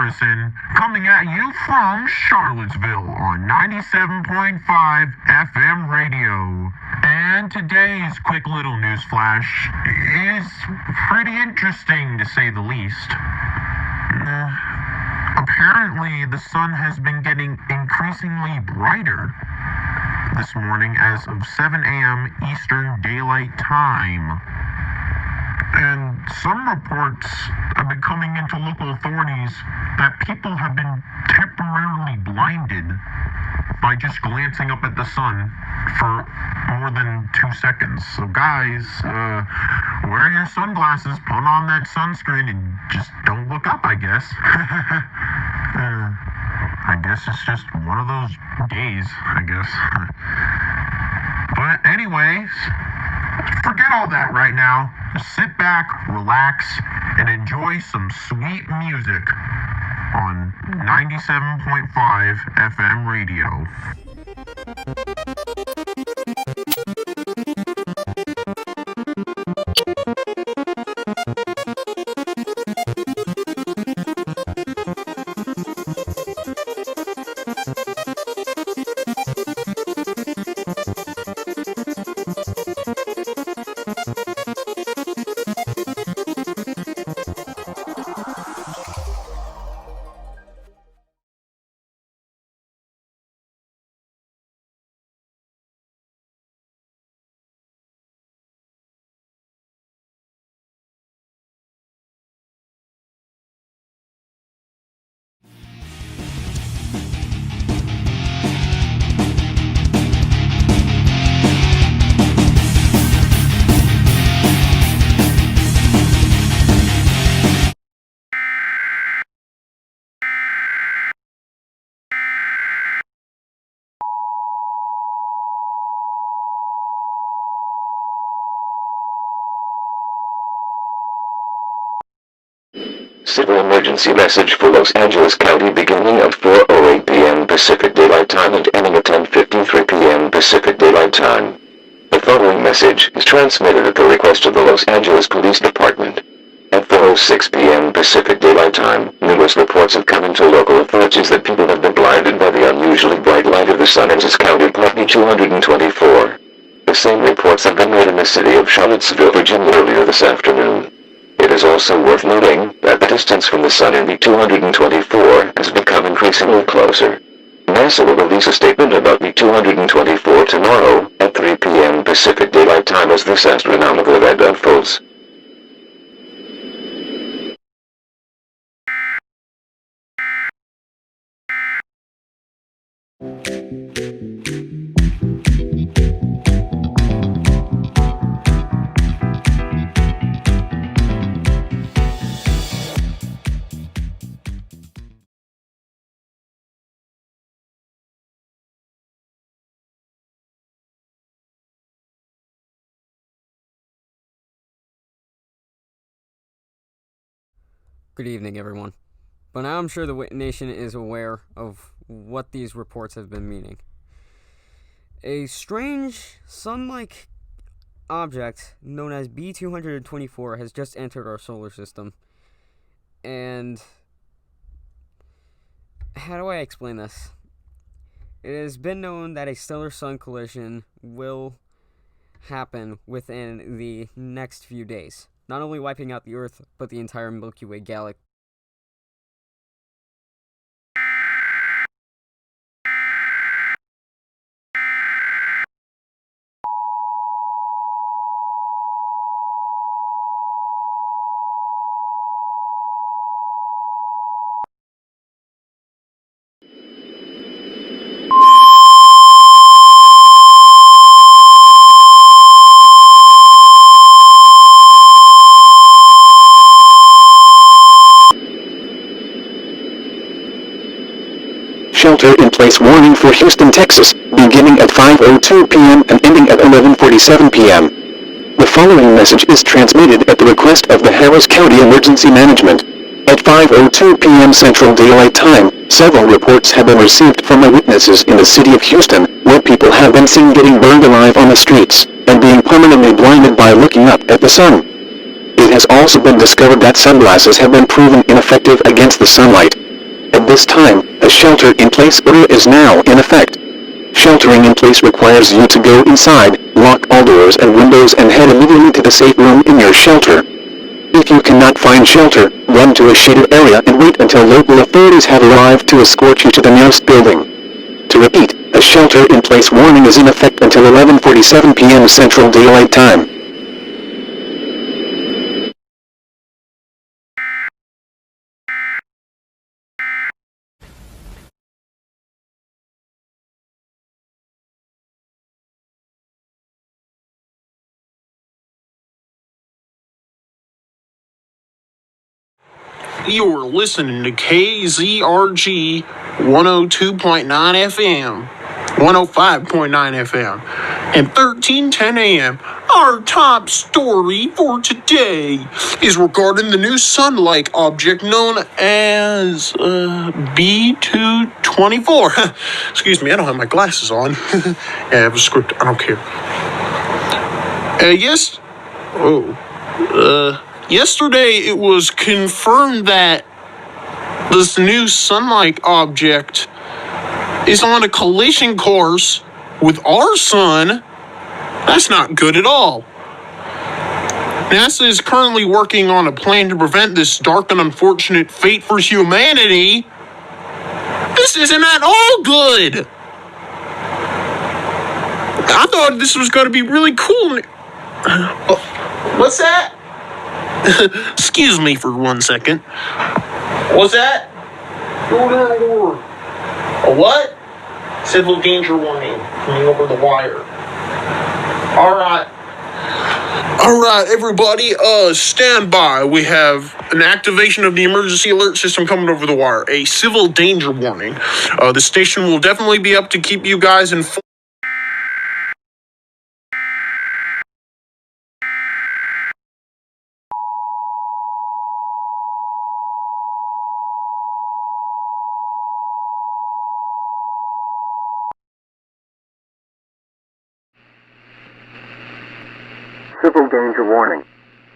Harrison, coming at you from Charlottesville on 97.5 FM radio. And today's quick little news flash is pretty interesting, to say the least. Apparently, the sun has been getting increasingly brighter this morning as of 7 a.m. Eastern Daylight Time. And some reports have been coming into local authorities that people have been temporarily blinded by just glancing up at the sun for more than 2 seconds. So guys, wear your sunglasses, put on that sunscreen, and just don't look up, I guess. I guess it's just one of those days, I guess. But anyways, forget all that right now. Just sit back, relax, and enjoy some sweet music on 97.5 FM radio. Civil emergency message for Los Angeles County beginning at 4:08 p.m. Pacific Daylight Time and ending at 10:53 p.m. Pacific Daylight Time. The following message is transmitted at the request of the Los Angeles Police Department. At 4:06 p.m. Pacific Daylight Time, numerous reports have come into local authorities that people have been blinded by the unusually bright light of the sun in County Property 224. The same reports have been made in the city of Charlottesville, Virginia earlier this afternoon. It is also worth noting that the distance from the sun in B224 has become increasingly closer. NASA will release a statement about B224 tomorrow at 3 p.m. Pacific Daylight Time as this astronomical event unfolds. Good evening, everyone. But now I'm sure the nation is aware of what these reports have been meaning. A strange, sun-like object known as B224 has just entered our solar system. And how do I explain this? It has been known that a stellar-sun collision will happen within the next few days. Not only wiping out the Earth, but the entire Milky Way galaxy. Shelter-in-place warning for Houston, Texas, beginning at 5:02 p.m. and ending at 11:47 p.m. The following message is transmitted at the request of the Harris County Emergency Management. At 5:02 p.m. Central Daylight Time, several reports have been received from eyewitnesses in the city of Houston, where people have been seen getting burned alive on the streets, and being permanently blinded by looking up at the sun. It has also been discovered that sunglasses have been proven ineffective against the sunlight. At this time, a shelter-in-place order is now in effect. Sheltering in place requires you to go inside, lock all doors and windows and head immediately to the safe room in your shelter. If you cannot find shelter, run to a shaded area and wait until local authorities have arrived to escort you to the nearest building. To repeat, a shelter-in-place warning is in effect until 11:47 p.m. Central Daylight Time. You're listening to KZRG 102.9 FM, 105.9 FM, and 1310 AM. Our top story for today is regarding the new sun-like object known as B224. Excuse me, I don't have my glasses on. Yeah, I have a script. I don't care. Yesterday it was confirmed that this new sun-like object is on a collision course with our sun. That's not good at all. NASA is currently working on a plan to prevent this dark and unfortunate fate for humanity. This isn't at all good. I thought this was going to be really cool. What's that? Excuse me for 1 second. What's that? Door. A what? Civil danger warning coming over the wire. Alright, everybody, stand by. We have an activation of the emergency alert system coming over the wire. A civil danger warning. The station will definitely be up to keep you guys informed. Civil danger warning.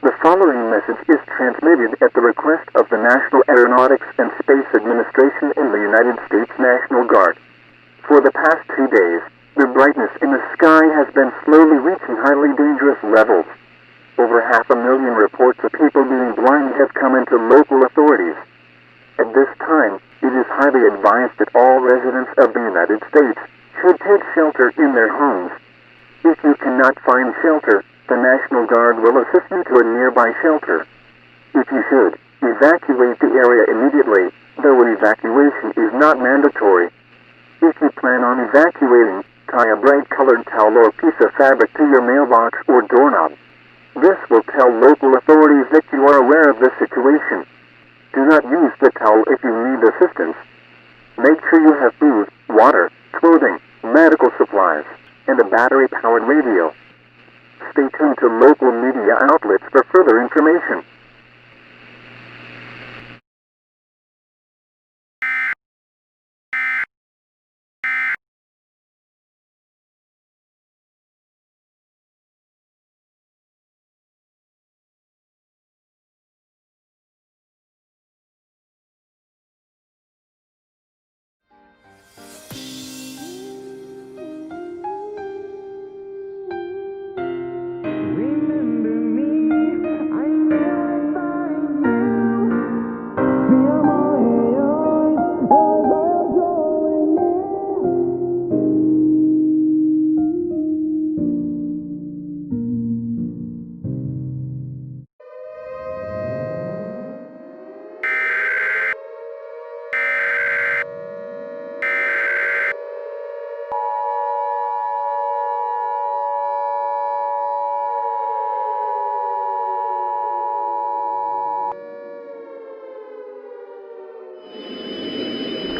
The following message is transmitted at the request of the National Aeronautics and Space Administration in the United States National Guard. For the past 2 days, the brightness in the sky has been slowly reaching highly dangerous levels. Over 500,000 reports of people being blind have come into local authorities. At this time, it is highly advised that all residents of the United States should take shelter in their homes. If you cannot find shelter, the National Guard will assist you to a nearby shelter. If you should, evacuate the area immediately, though evacuation is not mandatory. If you plan on evacuating, tie a bright-colored towel or piece of fabric to your mailbox or doorknob. This will tell local authorities that you are aware of the situation. Do not use the towel if you need assistance. Make sure you have food, water, clothing, medical supplies, and a battery-powered radio. Stay tuned to local media outlets for further information.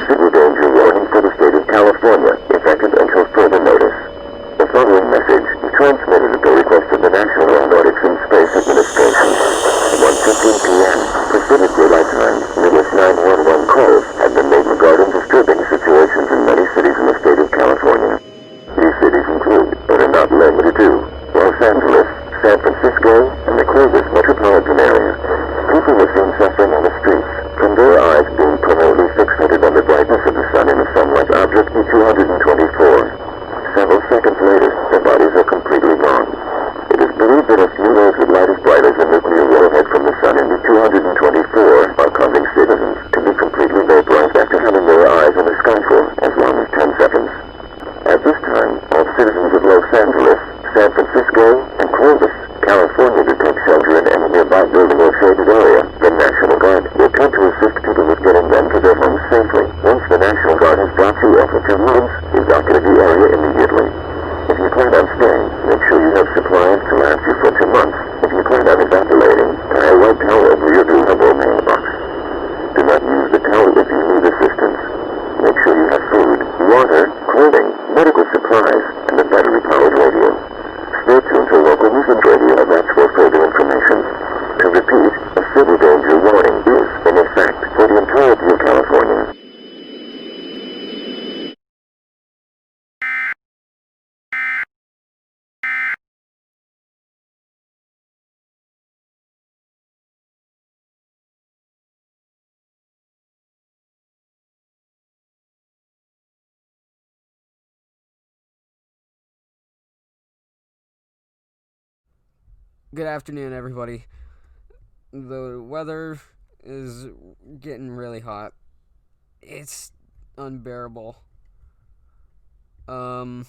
Civil danger warning for the state of California, effective until further notice. The following message is transmitted at the request of the National Aeronautics and Space Administration. At 1:15 p.m. Pacific Daylight Time, numerous 911 calls have been made regarding disturbing situations in many cities in the state of California. These cities include, but are not limited to, Los Angeles, San Francisco, and the Clovis metropolitan area. People were seen suffering on the streets, from their eyes being permanently fixed seconds later, their bodies are completely gone. It is believed that a few waves of light as bright as a nuclear warhead from the sun into 224 are causing citizens to be completely vaporized after having their eyes in the sky for as long as 10 seconds. At this time, all citizens of Los Angeles, San Francisco, and Clovis, California to take shelter in any nearby building or shaded area. The National Guard will come to assist people with getting them to their homes safely. Once the National Guard has brought you up with your rooms, evacuate the area immediately. If you plan on staying, make sure you have supplies to last you for 2 months. If you plan on evacuating, tie a white towel over your durable mailbox. Do not use the towel if you need assistance. Make sure you have food, water, clothing, medical supplies, and a battery-powered radio. Stay tuned to local news and radio events for further information. To repeat, a civil danger warning is in effect for the entirety of California. Good afternoon, everybody. The weather is getting really hot. It's unbearable. What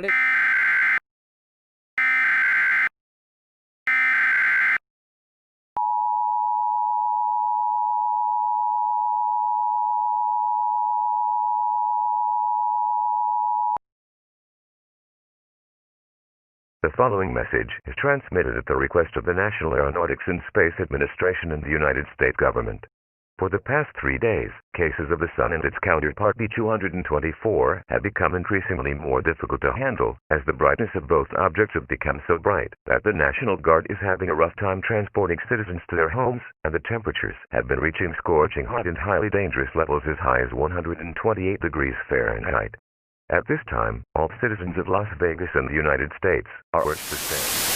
it... The following message is transmitted at the request of the National Aeronautics and Space Administration and the United States government. For the past 3 days, cases of the Sun and its counterpart B224 have become increasingly more difficult to handle, as the brightness of both objects have become so bright that the National Guard is having a rough time transporting citizens to their homes, and the temperatures have been reaching scorching hot and highly dangerous levels as high as 128 degrees Fahrenheit. At this time, all citizens of Las Vegas and the United States are urged to stand.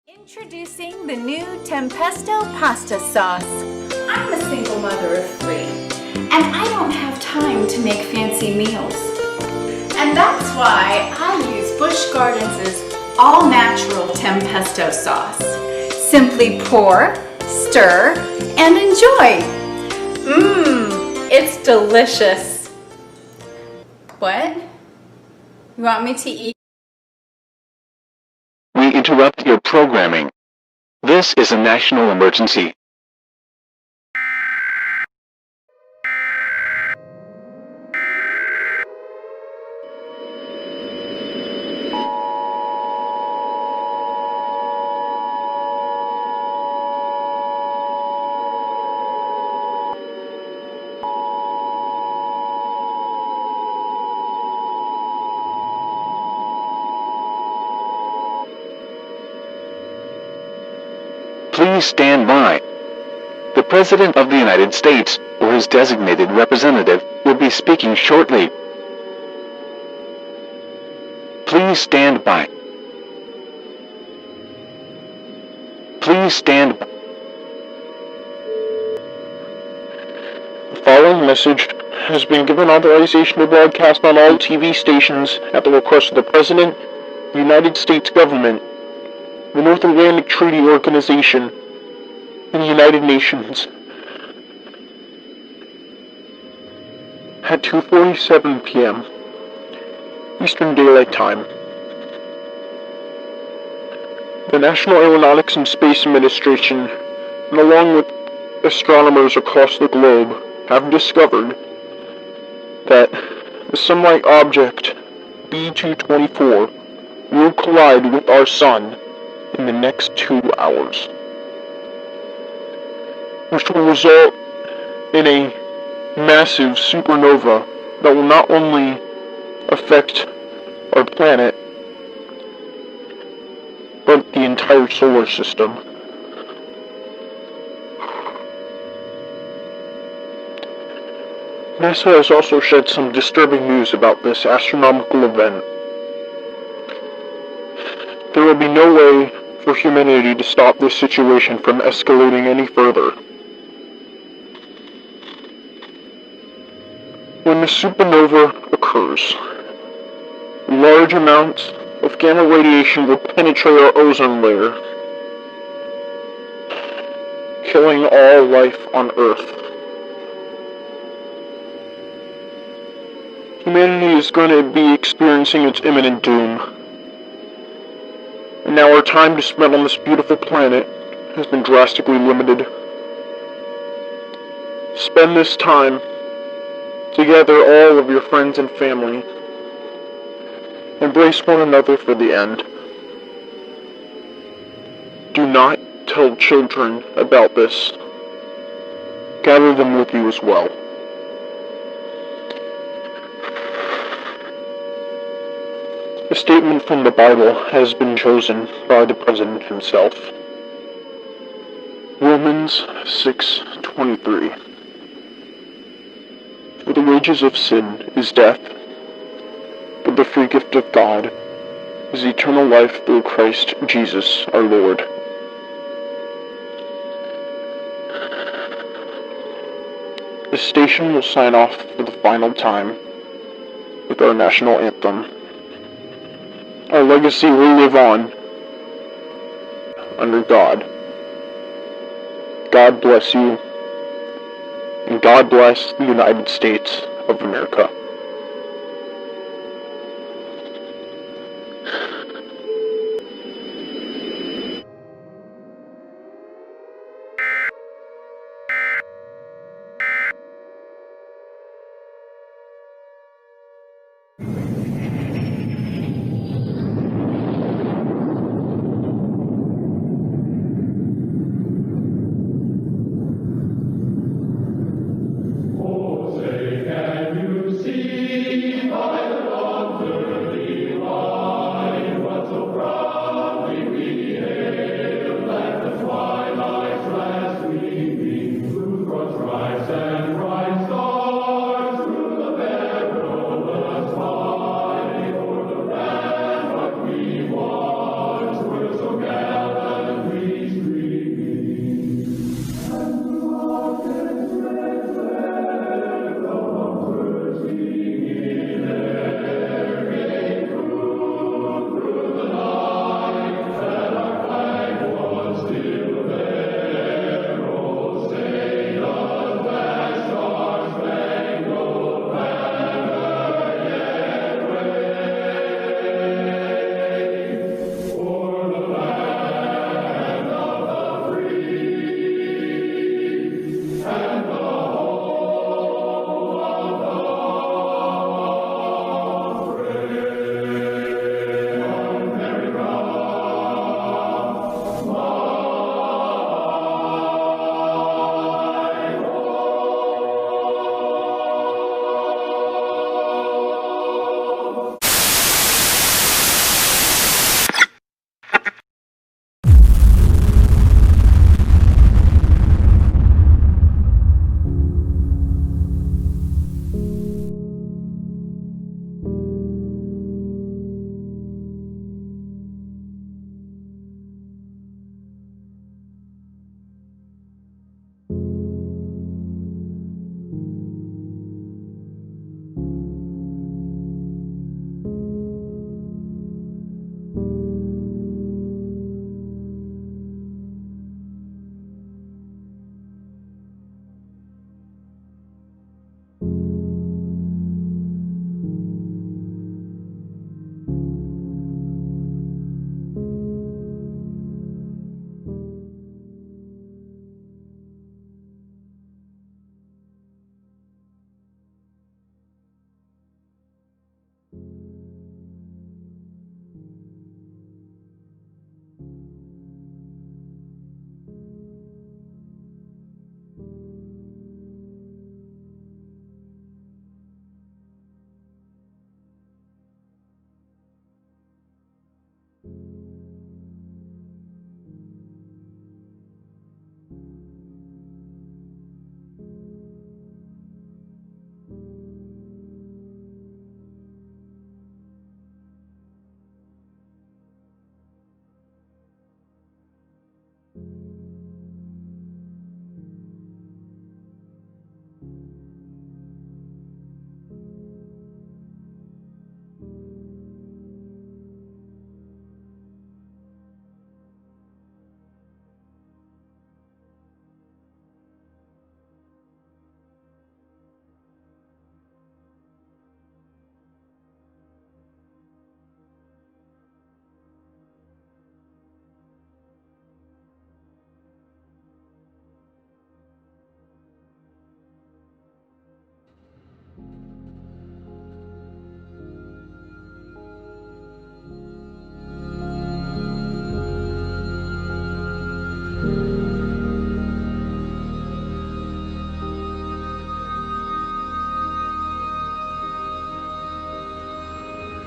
Introducing the new Tempesto pasta sauce. I'm a single mother of 3, and I don't have time to make fancy meals. And that's why I use Busch Gardens' all-natural Tempesto sauce. Simply pour, stir, and enjoy. It's delicious. What? You want me to eat? We interrupt your programming. This is a national emergency. Please stand by. The President of the United States, or his designated representative, will be speaking shortly. Please stand by. Please stand by. The following message has been given authorization to broadcast on all TV stations at the request of the President, the United States government, the North Atlantic Treaty Organization, and the United Nations. At 2:47 p.m. Eastern Daylight Time, the National Aeronautics and Space Administration, and along with astronomers across the globe, have discovered that the sun-like object B224 will collide with our Sun in the next 2 hours, which will result in a massive supernova that will not only affect our planet, but the entire solar system. NASA has also shed some disturbing news about this astronomical event. There will be no way for humanity to stop this situation from escalating any further. When a supernova occurs, large amounts of gamma radiation will penetrate our ozone layer, killing all life on Earth. Humanity is going to be experiencing its imminent doom. And now our time to spend on this beautiful planet has been drastically limited. Spend this time to gather all of your friends and family. Embrace one another for the end. Do not tell children about this. Gather them with you as well. A statement from the Bible has been chosen by the President himself. Romans 6:23. For the wages of sin is death, but the free gift of God is eternal life through Christ Jesus our Lord. The station will sign off for the final time with our national anthem. Our legacy will live on under God. God bless you, and God bless the United States of America. Oh, say, can you see?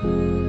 you.